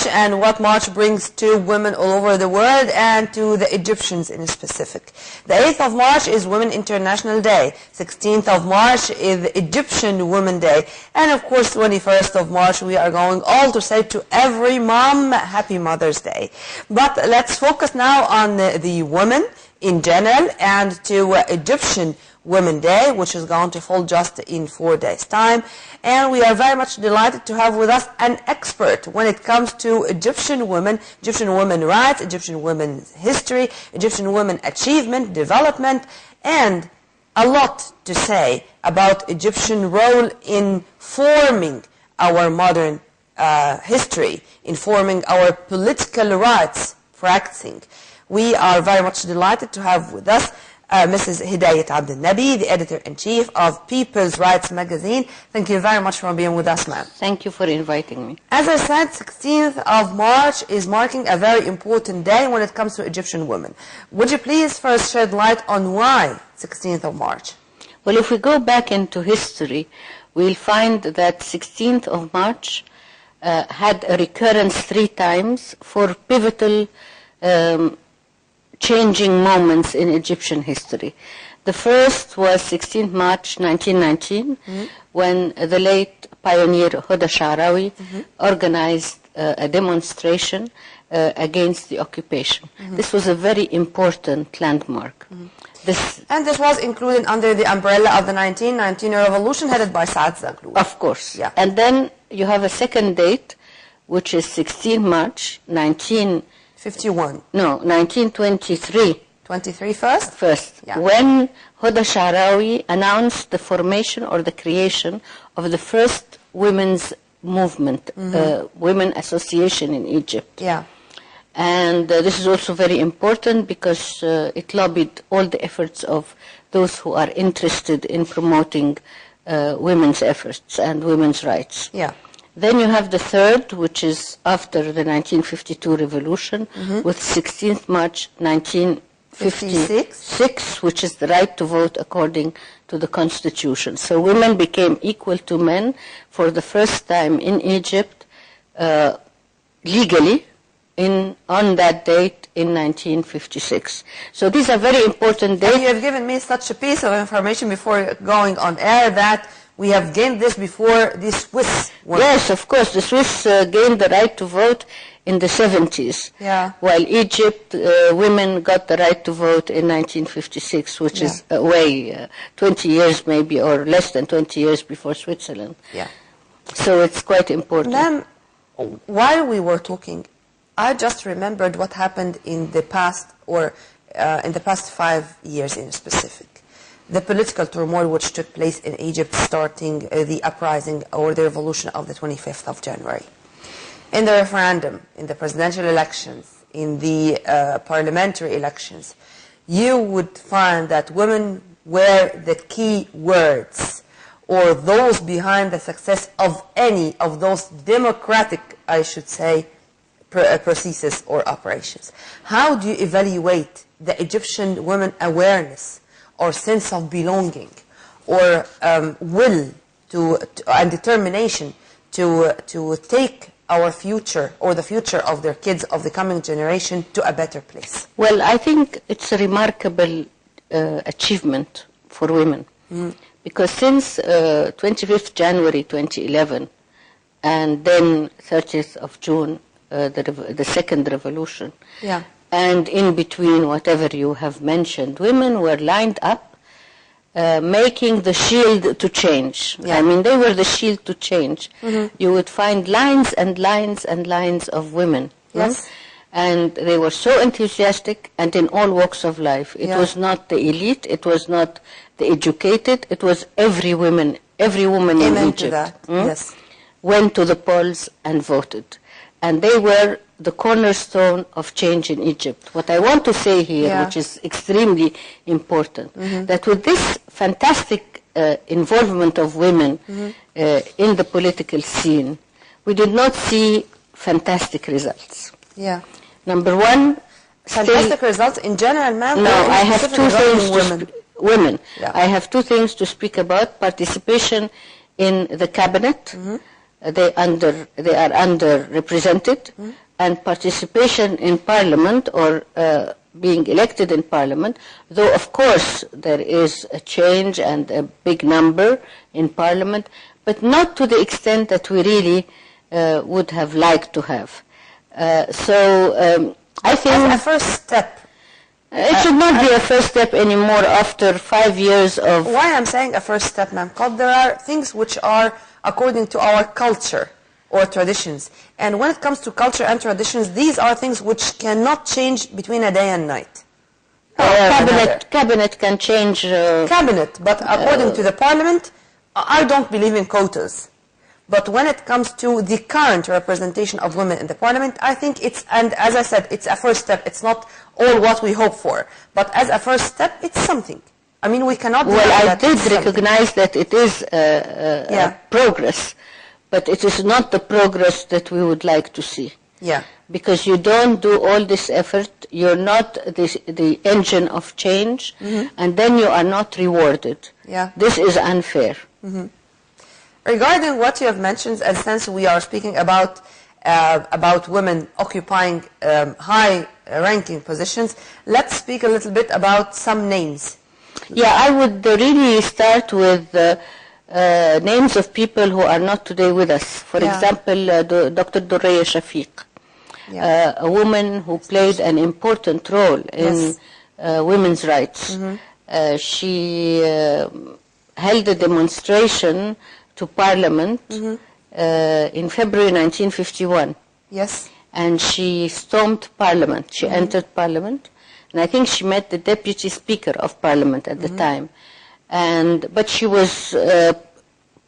March and what March brings to women all over the world and to the Egyptians in specific. The 8th of March is Women International Day. 16th of March is Egyptian Women Day. And of course, 21st of March, we are going all to say to every mom, Happy Mother's Day. But let's focus now on the women in general and to Egyptian Women Day, which is going to fall just in 4 days' time. And we are very much delighted to have with us an expert when it comes to Egyptian women rights, Egyptian women's history, Egyptian women achievement, development, and a lot to say about Egyptian role in forming our modern history, in forming our political rights practicing. We are very much delighted to have with us Mrs. Hedayat Nabil, the editor-in-chief of People's Rights magazine. Thank you very much for being with us, ma'am. Thank you for inviting me. As I said, 16th of March is marking a very important day when it comes to Egyptian women. Would you please first shed light on why 16th of March? Well, if we go back into history, we'll find that 16th of March had a recurrence 3 times for pivotal changing moments in Egyptian history. The first was 16th March 1919, when the late pioneer Huda Sha'rawi organized a demonstration against the occupation. This was a very important landmark. And this was included under the umbrella of the 1919 revolution headed by Saad Zaghloul. Of course. Yeah. And then you have a second date, which is 16 March 1923. 23 first? First, yeah. When Huda Sha'rawi announced the formation or the creation of the first women's movement, women association in Egypt. Yeah. And this is also very important because it lobbied all the efforts of those who are interested in promoting women's efforts and women's rights. Yeah. Then you have the third, which is after the 1952 revolution, with 16th March 1956, which is the right to vote according to the constitution. So women became equal to men for the first time in Egypt, legally, on that date in 1956. So these are very important dates. And you have given me such a piece of information before going on air that we have gained this before the Swiss women. Yes, of course. The Swiss gained the right to vote in the 70s. Yeah. While Egypt, women got the right to vote in 1956, which is away 20 years maybe, or less than 20 years before Switzerland. Yeah. So it's quite important. Ma'am, while we were talking, I just remembered what happened in the past, or in the past 5 years in specific. The political turmoil which took place in Egypt starting the uprising or the revolution of the 25th of January. In the referendum, in the presidential elections, in the parliamentary elections, you would find that women were the key words or those behind the success of any of those democratic, I should say, processes or operations. How do you evaluate the Egyptian women awareness or sense of belonging, or will and determination to take our future or the future of their kids, of the coming generation, to a better place? Well, I think it's a remarkable achievement for women, because since 25th January 2011 and then 30th of June, the second revolution, and in between whatever you have mentioned, women were lined up making the shield to change. Yeah. I mean, they were the shield to change. You would find lines and lines and lines of women. Yes. And they were so enthusiastic, and in all walks of life. It was not the elite, it was not the educated, it was every woman in Egypt. Yes. Went to the polls and voted. And they were the cornerstone of change in Egypt. What I want to say here, which is extremely important, that with this fantastic involvement of women in the political scene, we did not see fantastic results. Yeah. Number one, fantastic results in general, ma'am? No, I have two things women. Yeah. I have two things to speak about: participation in the cabinet, they are underrepresented, and participation in Parliament or being elected in Parliament, though of course there is a change and a big number in Parliament, but not to the extent that we really would have liked to have. I think as a first step, it should not be a first step anymore after 5 years of... Why I'm saying a first step, ma'am? Because there are things which are according to our culture or traditions. And when it comes to culture and traditions, these are things which cannot change between a day and night. Cabinet can change... Cabinet, but according to the Parliament, I don't believe in quotas. But when it comes to the current representation of women in the Parliament, I think it's, and as I said, it's a first step. It's not all what we hope for. But as a first step, it's something. I mean, we cannot... Well, I did recognize that it is a progress, but it is not the progress that we would like to see. Yeah. Because you don't do all this effort, you're not the engine of change, and then you are not rewarded. Yeah. This is unfair. Regarding what you have mentioned, and since we are speaking about women occupying high-ranking positions, let's speak a little bit about some names. Yeah, I would really start with names of people who are not today with us. For example, Dr. Durraya Shafiq, a woman who played an important role in women's rights. She held a demonstration to Parliament in February 1951. Yes. And she stormed Parliament. She entered Parliament. And I think she met the Deputy Speaker of Parliament at the time. But she was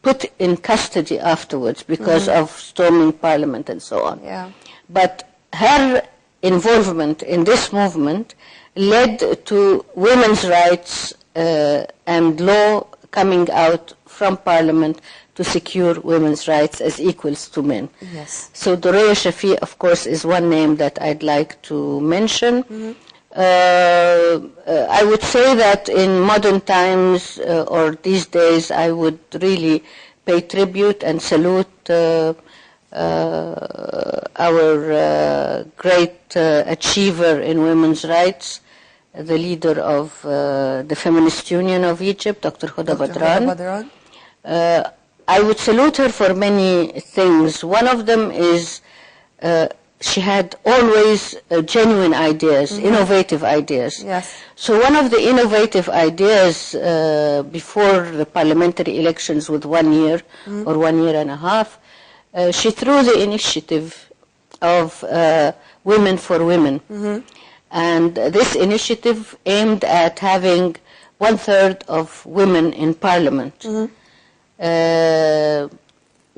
put in custody afterwards because of storming Parliament and so on. Yeah. But her involvement in this movement led to women's rights and law coming out from Parliament to secure women's rights as equals to men. Yes. So Durraya Shafiq, of course, is one name that I'd like to mention. I would say that in modern times or these days, I would really pay tribute and salute our great achiever in women's rights, the leader of the Feminist Union of Egypt, Dr. Huda Badran. I would salute her for many things. One of them is she had always genuine ideas, innovative ideas. Yes. So one of the innovative ideas before the parliamentary elections with 1 year or 1 year and a half, she threw the initiative of Women for Women. And this initiative aimed at having 1/3 of women in Parliament.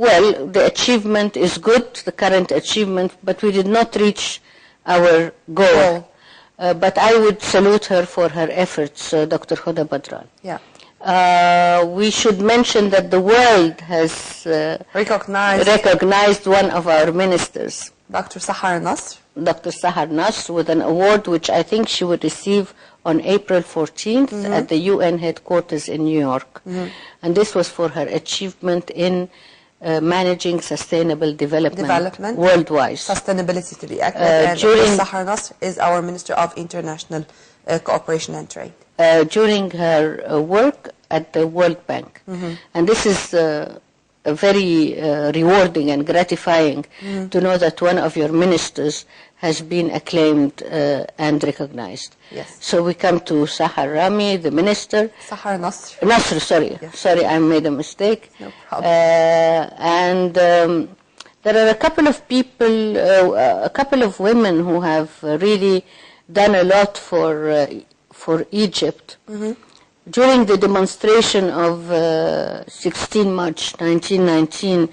Well, the achievement is good, the current achievement, but we did not reach our goal. But I would salute her for her efforts, Dr. Huda Badran. Yeah. We should mention that the world has recognized one of our ministers, Dr. Sahar Nasr. Dr. Sahar Nasr, with an award which I think she would receive on April 14th at the UN headquarters in New York. And this was for her achievement in managing sustainable development worldwide. Sustainability, to be accurate. Dr. Sahar Nasr is our Minister of International Cooperation and Trade. During her work at the World Bank. And this is very rewarding and gratifying to know that one of your ministers has been acclaimed and recognized. Yes. So we come to Sahar Rami, the minister. Sahar Nasr. Nasr, sorry. Yes. Sorry, I made a mistake. No problem. And there are a couple of people, a couple of women who have really done a lot for Egypt. During the demonstration of 16 March 1919,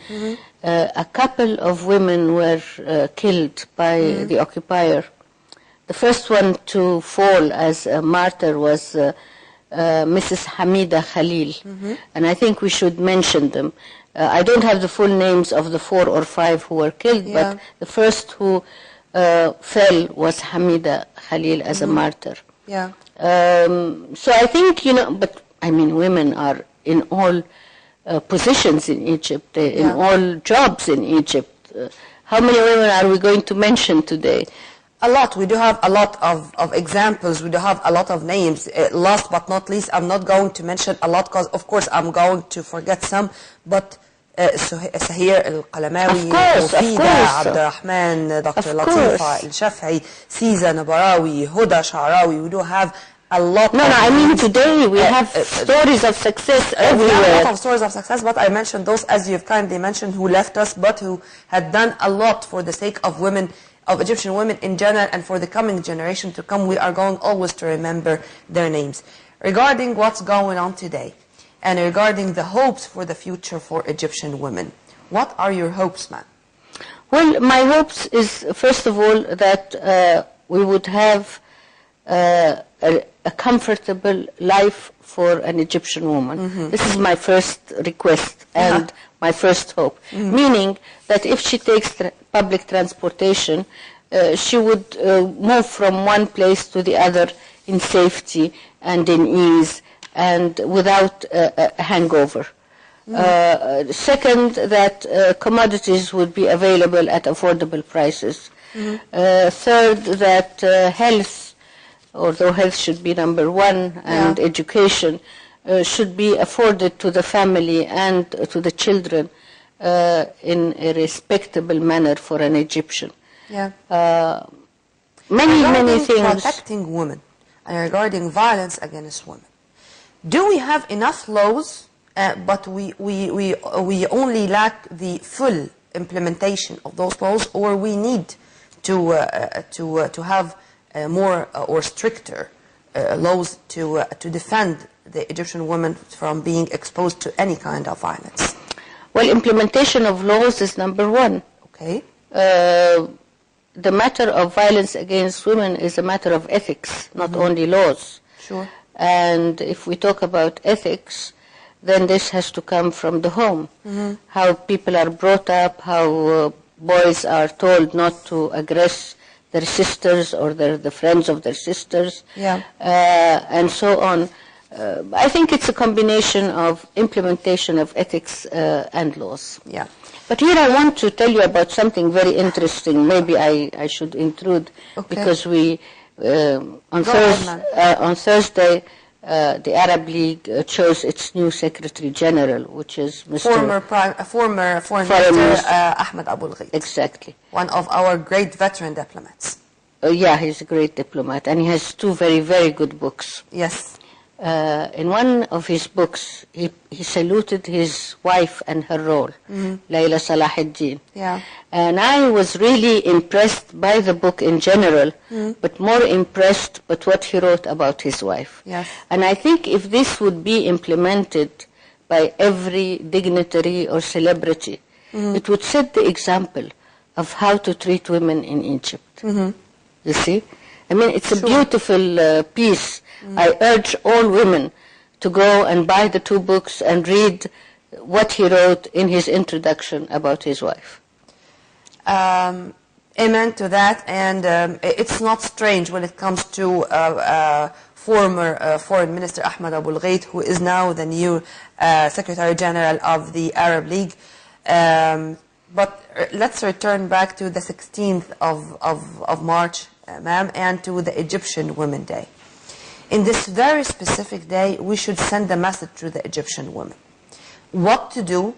a couple of women were killed by the occupier. The first one to fall as a martyr was Mrs. Hamida Khalil, and I think we should mention them. I don't have the full names of the 4 or 5 who were killed, but the first who fell was Hamida Khalil as a martyr. Yeah. So I think, but I mean, women are in all positions in Egypt, in all jobs in Egypt. How many women are we going to mention today? A lot. We do have a lot of examples. We do have a lot of names. Last but not least, I'm not going to mention a lot because, of course, I'm going to forget some. But Sahir Al-Qalamawi, Mufida, Abdurrahman, Dr. Latifa Al-Shaf'i, Siza Nabarawi, Huda Sha'rawi. We do have a lot. No, I mean today we have stories of success everywhere. We have a lot of stories of success, but I mentioned those, as you've kindly mentioned, who left us, but who had done a lot for the sake of women, of Egyptian women in general, and for the coming generation to come. We are going always to remember their names. Regarding what's going on today, and regarding the hopes for the future for Egyptian women, what are your hopes, ma'am? Well, my hopes is, first of all, that we would have a comfortable life for an Egyptian woman. This is my first request and my first hope. Meaning that if she takes public transportation, she would move from one place to the other in safety and in ease and without a hangover. Second, that commodities would be available at affordable prices. Third, that health, although health should be number one, and education should be afforded to the family and to the children in a respectable manner for an Egyptian. Many things. Protecting women and regarding violence against women. Do we have enough laws, but we only lack the full implementation of those laws, or we need to have more or stricter laws to defend the Egyptian woman from being exposed to any kind of violence? Well, implementation of laws is number one. Okay. The matter of violence against women is a matter of ethics, not only laws. Sure. And if we talk about ethics, then this has to come from the home. How people are brought up, how boys are told not to aggress their sisters or the friends of their sisters, and so on. I think it's a combination of implementation of ethics and laws. But here I want to tell you about something very interesting. Maybe I should intrude, because we on Thursday the Arab League chose its new Secretary General, which is Mr. former Foreign Minister Ahmed Abul-Gheit. Exactly. One of our great veteran diplomats. Yeah, he's a great diplomat, and he has two very, very good books. Yes. In one of his books, he saluted his wife and her role, Layla Salahuddin. And I was really impressed by the book in general, but more impressed by what he wrote about his wife. And I think if this would be implemented by every dignitary or celebrity, it would set the example of how to treat women in Egypt. You see? I mean, it's a beautiful piece. I urge all women to go and buy the two books and read what he wrote in his introduction about his wife. Amen to that, and it's not strange when it comes to former Foreign Minister Ahmed Abul-Gheit, who is now the new Secretary General of the Arab League. But let's return back to the 16th of March, ma'am, and to the Egyptian Women Day. In this very specific day, we should send a message to the Egyptian women. What to do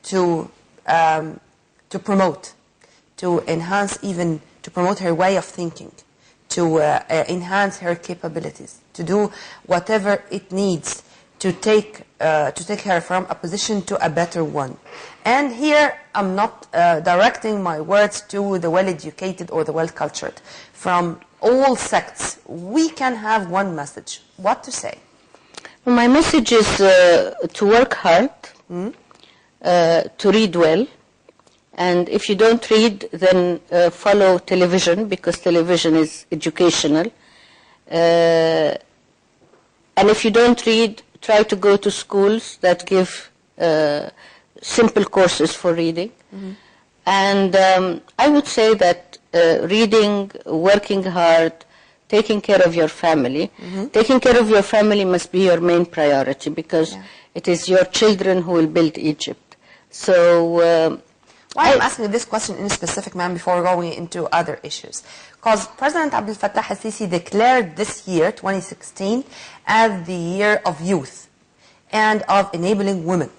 to promote, to enhance, even to promote her way of thinking, to enhance her capabilities, to do whatever it needs to take her from a position to a better one. And here I'm not directing my words to the well-educated or the well-cultured. From all sects, we can have one message. What to say? Well, my message is to work hard, to read well, and if you don't read, then follow television, because television is educational. And if you don't read, try to go to schools that give simple courses for reading. And I would say that reading, working hard, taking care of your family. Taking care of your family must be your main priority, because It is your children who will build Egypt. So why I'm asking this question in specific, ma'am, before going into other issues. Because President Abdel Fattah al-Sisi declared this year, 2016, as the year of youth and of enabling women.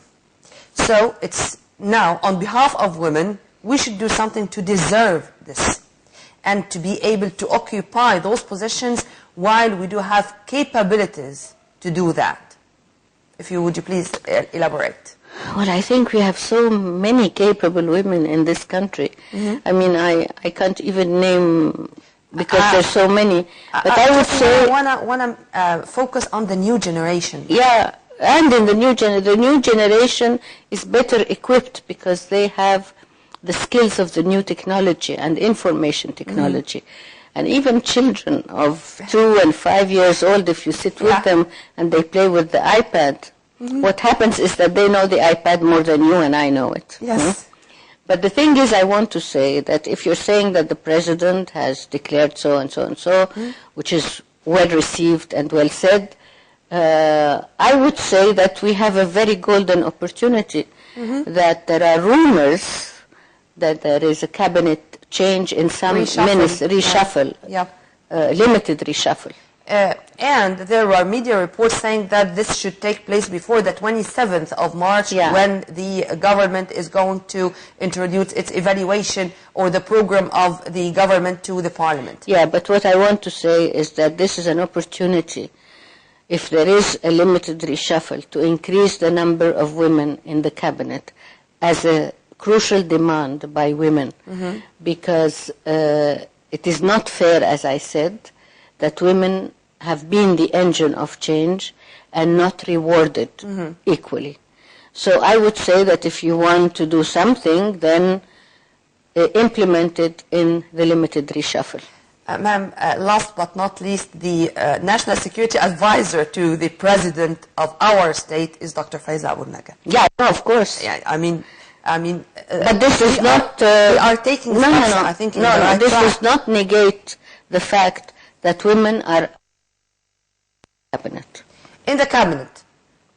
So it's now, on behalf of women, we should do something to deserve this and to be able to occupy those positions while we do have capabilities to do that. If you would you please elaborate. Well, I think we have so many capable women in this country. I mean, I can't even name because there's so many. But I would say I want to focus on the new generation. Yeah, and in the new generation is better equipped because they have the skills of the new technology and information technology. And even children of 2 and 5 years old, if you sit with them and they play with the iPad, what happens is that they know the iPad more than you and I know it. Yes. But the thing is, I want to say that if you're saying that the president has declared so and so and so, which is well received and well said, I would say that we have a very golden opportunity, that there are rumors that there is a cabinet change in some ministries, reshuffle, limited reshuffle. And there are media reports saying that this should take place before the 27th of March when the government is going to introduce its evaluation or the program of the government to the parliament. Yeah, but what I want to say is that this is an opportunity, if there is a limited reshuffle, to increase the number of women in the cabinet as a crucial demand by women, because it is not fair, as I said, that women have been the engine of change and not rewarded equally. So I would say that if you want to do something, then implement it in the limited reshuffle. Ma'am, last but not least, the National Security Advisor to the President of our state is Dr. Faiza Abu Naga. Yeah, no, of course. Yeah, I mean, but this is not. We are taking steps, I think, in the right this track. does not negate the fact that women are cabinet. In the cabinet,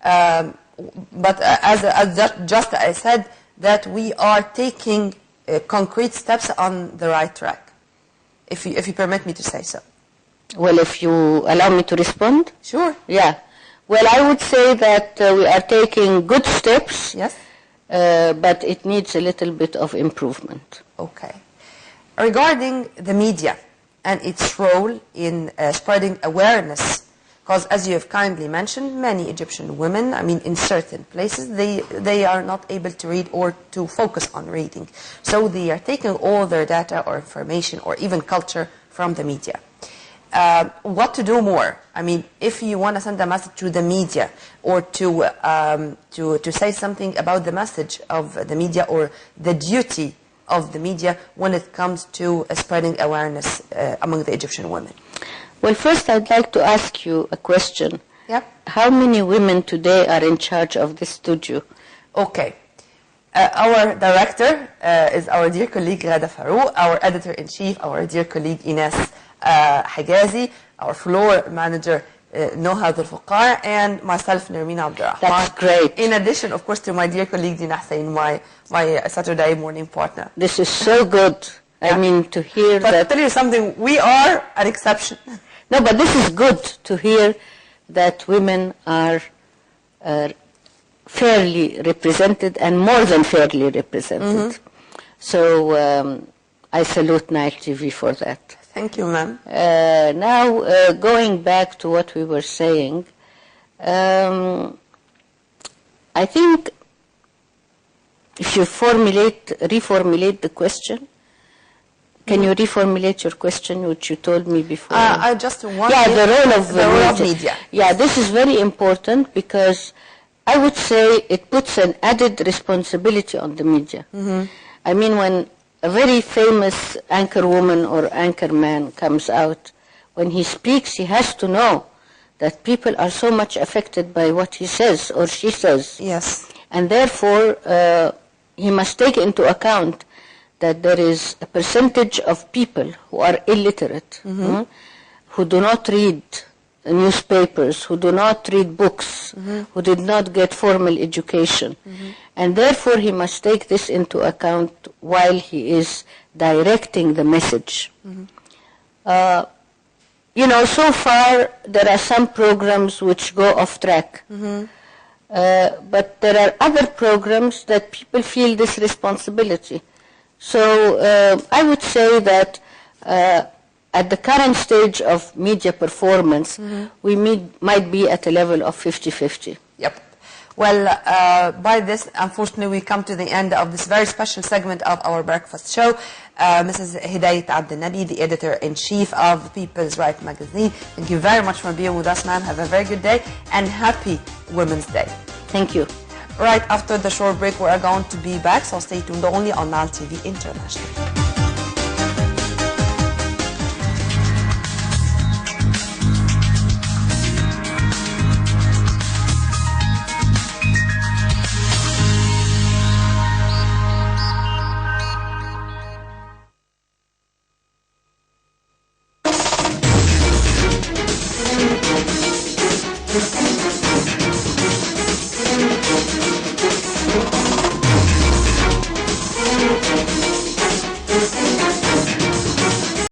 but as I said, that we are taking concrete steps on the right track, if you permit me to say so. Well, if you allow me to respond? Sure. Yeah. Well, I would say that we are taking good steps. Yes. But it needs a little bit of improvement. Okay. Regarding the media and its role in spreading awareness, because as you have kindly mentioned, many Egyptian women, I mean, in certain places, they are not able to read or to focus on reading. So they are taking all their data or information or even culture from the media. What to do more? I mean, if you want to send a message to the media or to say something about the message of the media or the duty of the media when it comes to spreading awareness among the Egyptian women. Well, first I'd like to ask you a question. Yep. How many women today are in charge of this studio? Okay. Our director is our dear colleague Ghada Farouk, our editor-in-chief, our dear colleague Ines Higazi, our floor manager Noha Dulfuqar, and myself, Nermina Abdurrahman. That's great. In addition, of course, to my dear colleague Dina Hussein, my Saturday morning partner. This is so good. I mean, to hear but that... I'll tell you something, we are an exception. No, but this is good to hear that women are fairly represented and more than fairly represented. So I salute Nile TV for that. Thank you, ma'am. Now, going back to what we were saying, I think if you reformulate the question, can you reformulate your question, which you told me before? I just want the role of media. Yeah, this is very important because I would say it puts an added responsibility on the media. I mean, when a very famous anchor woman or anchor man comes out, when he speaks, he has to know that people are so much affected by what he says or she says. Yes. And therefore, he must take into account that there is a percentage of people who are illiterate, who do not read newspapers, who do not read books, who did not get formal education. And therefore he must take this into account while he is directing the message. So far there are some programs which go off track. But there are other programs that people feel this responsibility. So I would say that at the current stage of media performance, we might be at a level of 50-50. Yep. Well, by this, unfortunately, we come to the end of this very special segment of our breakfast show. Mrs. Hedayat Nabil, the editor-in-chief of People's Right magazine. Thank you very much for being with us, ma'am. Have a very good day and happy Women's Day. Thank you. Right after the short break, we are going to be back, so stay tuned only on Nile TV International.